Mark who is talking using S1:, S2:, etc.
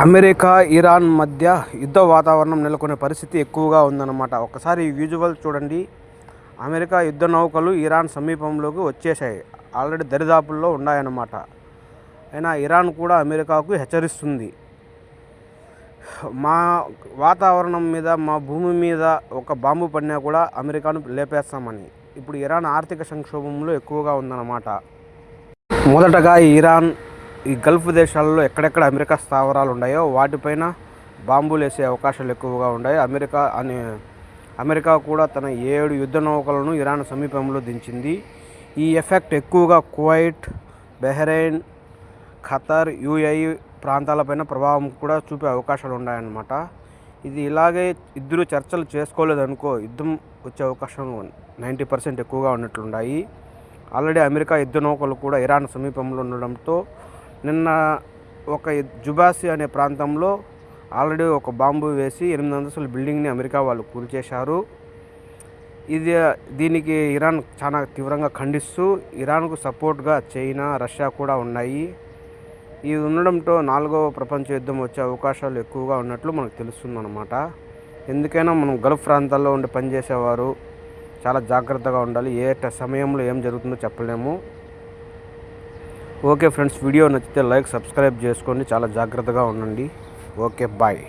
S1: America, Iran మధ్య యుద్ధ వాతావరణం నెలకొనే పరిస్థితి ఎక్కువగా ఉందన్నమాట. ఒకసారి ఈ విజువల్ చూడండి. అమెరికా యుద్ధ నౌకలు ఇరాన్ సమీపంలోకి వచ్చేసాయి. ఆల్రెడీ దరిదాపుల్లో ఉన్నాయన్నమాట. అయినా ఇరాన్ కూడా అమెరికాకు హెచ్చరిస్తుంది, మా వాతావరణం మీద, మా భూమి మీద ఒక బాంబు పడినా కూడా అమెరికాను లేపేస్తామని. ఇప్పుడు ఇరాన్ ఆర్థిక సంక్షోభంలో ఎక్కువగా ఉందన్నమాట. మొదటగా ఇరాన్ ఈ గల్ఫ్ దేశాలలో ఎక్కడెక్కడ అమెరికా స్థావరాలు ఉన్నాయో వాటిపైన బాంబులు వేసే అవకాశాలు ఎక్కువగా ఉన్నాయి. అమెరికా కూడా తన 7 యుద్ధ నౌకలను ఇరాన్ సమీపంలో దించింది. ఈ ఎఫెక్ట్ ఎక్కువగా కువైట్, బహ్రెయిన్, ఖతర్, యుఏఈ ప్రాంతాలపైన ప్రభావం కూడా చూపే అవకాశాలు ఉన్నాయన్నమాట. ఇది ఇలాగే ఇద్దరు చర్చలు చేసుకోలేదనుకో యుద్ధం వచ్చే అవకాశం 90% ఎక్కువగా ఉన్నట్లున్నాయి. ఆల్రెడీ అమెరికా యుద్ధ నౌకలు కూడా ఇరాన్ సమీపంలో ఉండడంతో నిన్న ఒక జుబాసి అనే ప్రాంతంలో ఆల్రెడీ ఒక బాంబు వేసి 8 అంతస్తుల బిల్డింగ్ని అమెరికా వాళ్ళు కూల్చేశారు. దీనికి ఇరాన్ చాలా తీవ్రంగా ఖండిస్తూ ఇరాన్కు సపోర్ట్గా చైనా, రష్యా కూడా ఉన్నాయి. ఇది ఉండడంతో 4వ ప్రపంచ యుద్ధం వచ్చే అవకాశాలు ఎక్కువగా ఉన్నట్లు మనకు తెలుస్తుందన్నమాట. ఎందుకైనా మనం గల్ఫ్ ప్రాంతాల్లో ఉండి పనిచేసేవారు చాలా జాగ్రత్తగా ఉండాలి. ఏ సమయంలో ఏం జరుగుతుందో చెప్పలేము. ఓకే ఫ్రెండ్స్, వీడియో నచ్చితే లైక్, సబ్స్క్రైబ్ చేసుకోండి. చాలా జాగ్రత్తగా ఉండండి. Okay, bye.